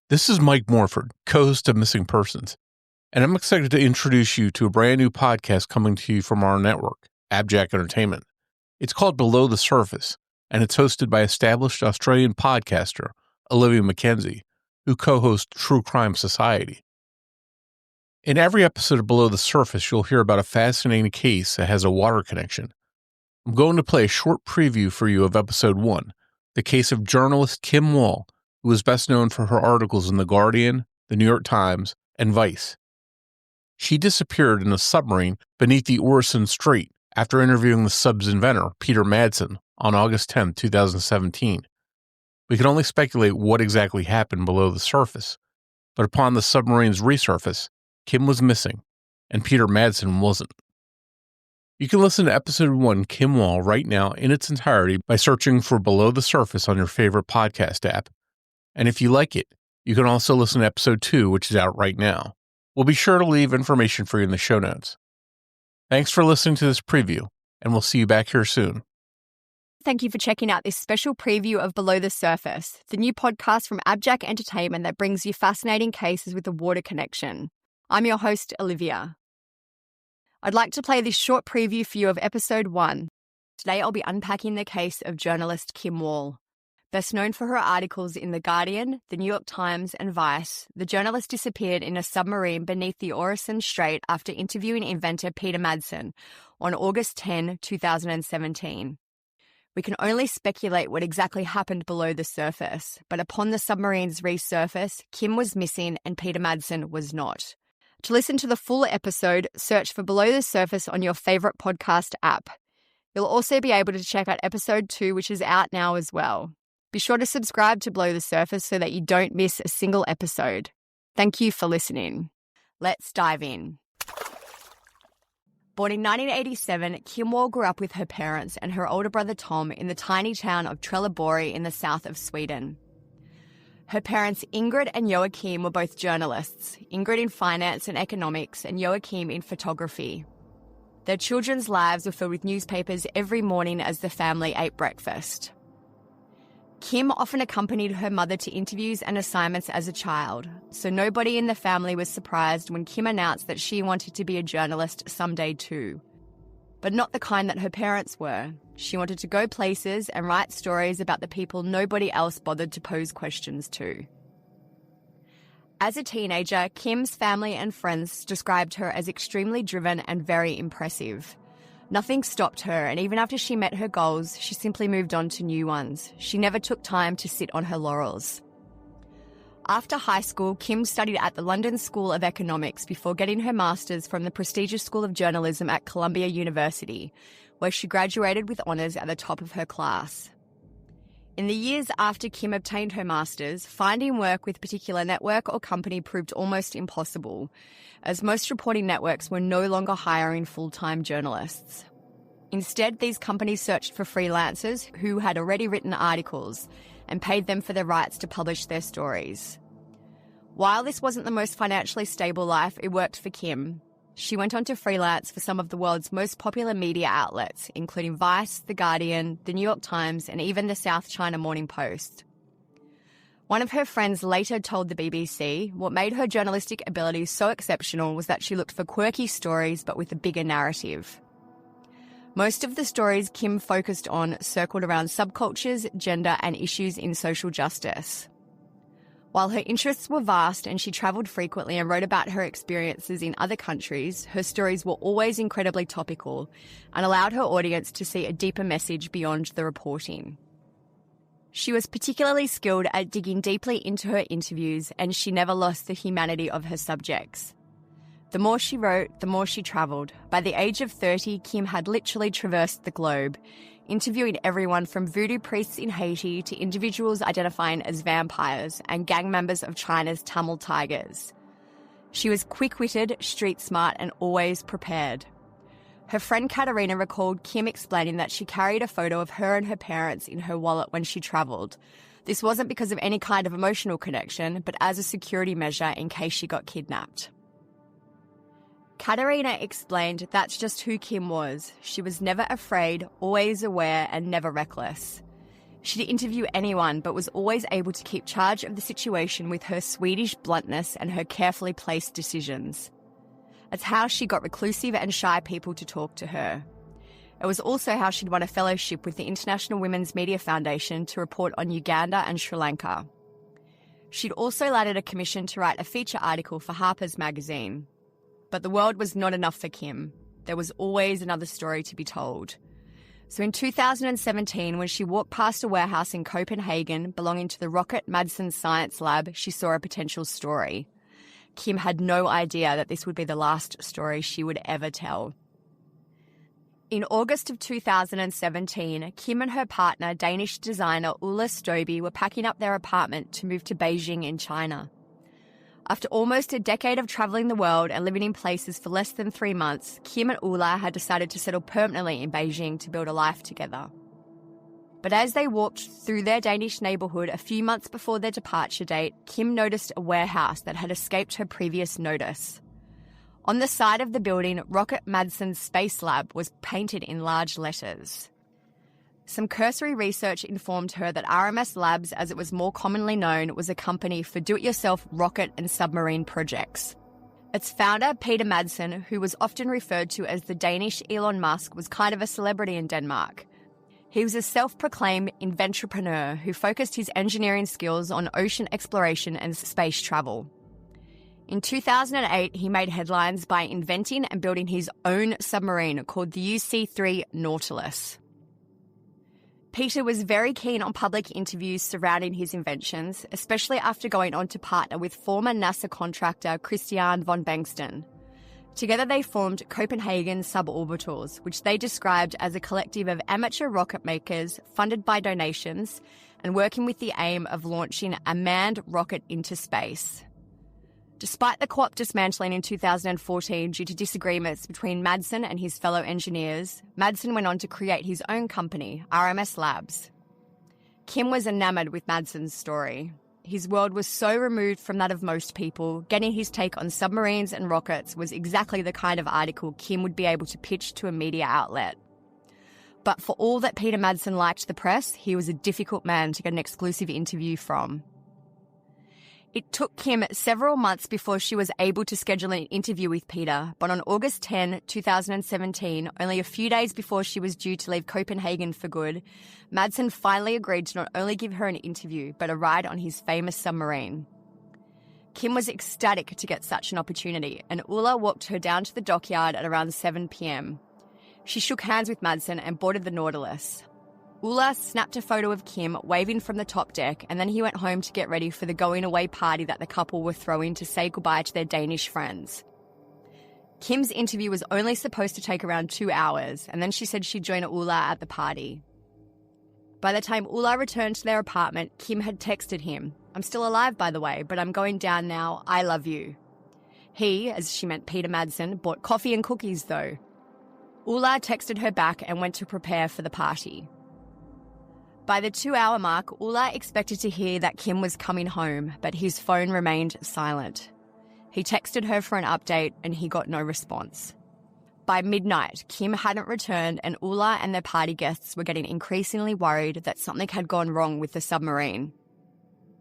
This is Mike Morford, co-host of Missing Persons, and I'm excited to introduce you to a brand new podcast coming to you from our network, AbJack Entertainment. It's called Below the Surface, and it's hosted by established Australian podcaster Olivia McKenzie, who co-hosts True Crime Society. In every episode of Below the Surface, you'll hear about a fascinating case that has a water connection. I'm going to play a short preview for you of episode 1, the case of journalist Kim Wall, who is best known for her articles in The Guardian, The New York Times, and Vice. She disappeared in a submarine beneath the Orison Strait after interviewing the sub's inventor, Peter Madsen, on August 10, 2017. We can only speculate what exactly happened below the surface, but upon the submarine's resurface, Kim was missing, and Peter Madsen wasn't. You can listen to episode 1, Kim Wall, right now in its entirety by searching for Below the Surface on your favorite podcast app. And if you like it, you can also listen to episode 2, which is out right now. We'll be sure to leave information for you in the show notes. Thanks for listening to this preview, and we'll see you back here soon. Thank you for checking out this special preview of Below the Surface, the new podcast from AbJack Entertainment that brings you fascinating cases with a water connection. I'm your host, Olivia. I'd like to play this short preview for you of episode 1. Today I'll be unpacking the case of journalist Kim Wall. Best known for her articles in The Guardian, The New York Times, and Vice, the journalist disappeared in a submarine beneath the Orison Strait after interviewing inventor Peter Madsen on August 10, 2017. We can only speculate what exactly happened below the surface, but upon the submarine's resurface, Kim was missing and Peter Madsen was not. To listen to the full episode, search for Below the Surface on your favorite podcast app. You'll also be able to check out episode 2, which is out now as well. Be sure to subscribe to Below the Surface so that you don't miss a single episode. Thank you for listening. Let's dive in. Born in 1987, Kim Wall grew up with her parents and her older brother Tom in the tiny town of Trelleborg in the south of Sweden. Her parents, Ingrid and Joachim, were both journalists, Ingrid in finance and economics and Joachim in photography. Their children's lives were filled with newspapers every morning as the family ate breakfast. Kim often accompanied her mother to interviews and assignments as a child, so nobody in the family was surprised when Kim announced that she wanted to be a journalist someday too. But not the kind that her parents were. She wanted to go places and write stories about the people nobody else bothered to pose questions to. As a teenager, Kim's family and friends described her as extremely driven and very impressive. Nothing stopped her, and even after she met her goals, she simply moved on to new ones. She never took time to sit on her laurels. After high school, Kim studied at the London School of Economics before getting her master's from the prestigious School of Journalism at Columbia University, where she graduated with honours at the top of her class. In the years after Kim obtained her master's, finding work with a particular network or company proved almost impossible, as most reporting networks were no longer hiring full-time journalists. Instead, these companies searched for freelancers who had already written articles and paid them for the rights to publish their stories. While this wasn't the most financially stable life, it worked for Kim. She went on to freelance for some of the world's most popular media outlets, including Vice, The Guardian, The New York Times, and even the South China Morning Post. One of her friends later told the BBC what made her journalistic abilities so exceptional was that she looked for quirky stories but with a bigger narrative. Most of the stories Kim focused on circled around subcultures, gender, and issues in social justice. While her interests were vast and she travelled frequently and wrote about her experiences in other countries, her stories were always incredibly topical and allowed her audience to see a deeper message beyond the reporting. She was particularly skilled at digging deeply into her interviews, and she never lost the humanity of her subjects. The more she wrote, the more she travelled. By the age of 30, Kim had literally traversed the globe, interviewing everyone from voodoo priests in Haiti to individuals identifying as vampires and gang members of China's Tamil tigers. She was quick-witted, street-smart, and always prepared. Her friend Katerina recalled Kim explaining that she carried a photo of her and her parents in her wallet when she travelled. This wasn't because of any kind of emotional connection, but as a security measure in case she got kidnapped. Katerina explained that's just who Kim was. She was never afraid, always aware, and never reckless. She'd interview anyone, but was always able to keep charge of the situation with her Swedish bluntness and her carefully placed decisions. It's how she got reclusive and shy people to talk to her. It was also how she'd won a fellowship with the International Women's Media Foundation to report on Uganda and Sri Lanka. She'd also landed a commission to write a feature article for Harper's Magazine. But the world was not enough for Kim. There was always another story to be told. So in 2017, when she walked past a warehouse in Copenhagen belonging to the Rocket Madsen Science Lab, she saw a potential story. Kim had no idea that this would be the last story she would ever tell. In August of 2017, Kim and her partner, Danish designer Ulla Støby, were packing up their apartment to move to Beijing in China. After almost a decade of travelling the world and living in places for less than 3 months, Kim and Ulla had decided to settle permanently in Beijing to build a life together. But as they walked through their Danish neighbourhood a few months before their departure date, Kim noticed a warehouse that had escaped her previous notice. On the side of the building, Rocket Madsen Space Lab was painted in large letters. Some cursory research informed her that RMS Labs, as it was more commonly known, was a company for do-it-yourself rocket and submarine projects. Its founder, Peter Madsen, who was often referred to as the Danish Elon Musk, was kind of a celebrity in Denmark. He was a self-proclaimed inventrepreneur who focused his engineering skills on ocean exploration and space travel. In 2008, he made headlines by inventing and building his own submarine called the UC-3 Nautilus. Peter was very keen on public interviews surrounding his inventions, especially after going on to partner with former NASA contractor Christian von Bengtsen. Together they formed Copenhagen Suborbitals, which they described as a collective of amateur rocket makers funded by donations and working with the aim of launching a manned rocket into space. Despite the co-op dismantling in 2014 due to disagreements between Madsen and his fellow engineers, Madsen went on to create his own company, RMS Labs. Kim was enamoured with Madsen's story. His world was so removed from that of most people, getting his take on submarines and rockets was exactly the kind of article Kim would be able to pitch to a media outlet. But for all that Peter Madsen liked the press, he was a difficult man to get an exclusive interview from. It took Kim several months before she was able to schedule an interview with Peter, but on August 10, 2017, only a few days before she was due to leave Copenhagen for good, Madsen finally agreed to not only give her an interview, but a ride on his famous submarine. Kim was ecstatic to get such an opportunity, and Ulla walked her down to the dockyard at around 7 p.m. She shook hands with Madsen and boarded the Nautilus. Ulla snapped a photo of Kim waving from the top deck, and then he went home to get ready for the going-away party that the couple were throwing to say goodbye to their Danish friends. Kim's interview was only supposed to take around 2 hours, and then she said she'd join Ulla at the party. By the time Ulla returned to their apartment, Kim had texted him, "I'm still alive, by the way, but I'm going down now. I love you." He, as she meant Peter Madsen, bought coffee and cookies, though. Ulla texted her back and went to prepare for the party. By the 2-hour mark, Ulla expected to hear that Kim was coming home, but his phone remained silent. He texted her for an update and he got no response. By midnight, Kim hadn't returned and Ulla and their party guests were getting increasingly worried that something had gone wrong with the submarine.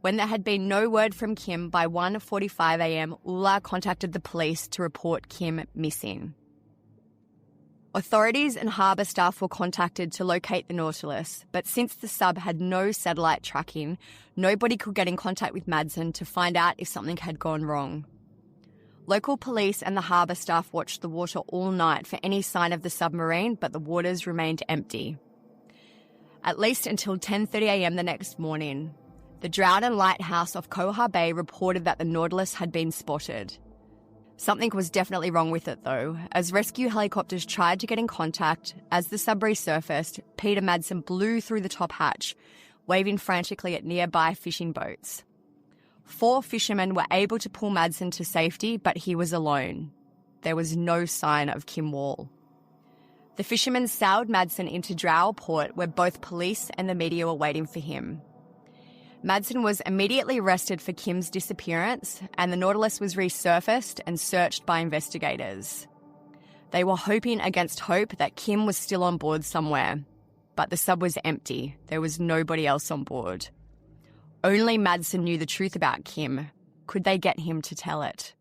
When there had been no word from Kim by 1:45 a.m., Ulla contacted the police to report Kim missing. Authorities and harbour staff were contacted to locate the Nautilus, but since the sub had no satellite tracking, nobody could get in contact with Madsen to find out if something had gone wrong. Local police and the harbour staff watched the water all night for any sign of the submarine, but the waters remained empty. At least until 10:30 a.m. the next morning. The Drowden Lighthouse off Koha Bay reported that the Nautilus had been spotted. Something was definitely wrong with it, though. As rescue helicopters tried to get in contact, as the sub resurfaced, Peter Madsen blew through the top hatch, waving frantically at nearby fishing boats. 4 fishermen were able to pull Madsen to safety, but he was alone. There was no sign of Kim Wall. The fishermen sailed Madsen into Drow Port, where both police and the media were waiting for him. Madsen was immediately arrested for Kim's disappearance, and the Nautilus was resurfaced and searched by investigators. They were hoping against hope that Kim was still on board somewhere, but the sub was empty. There was nobody else on board. Only Madsen knew the truth about Kim. Could they get him to tell it?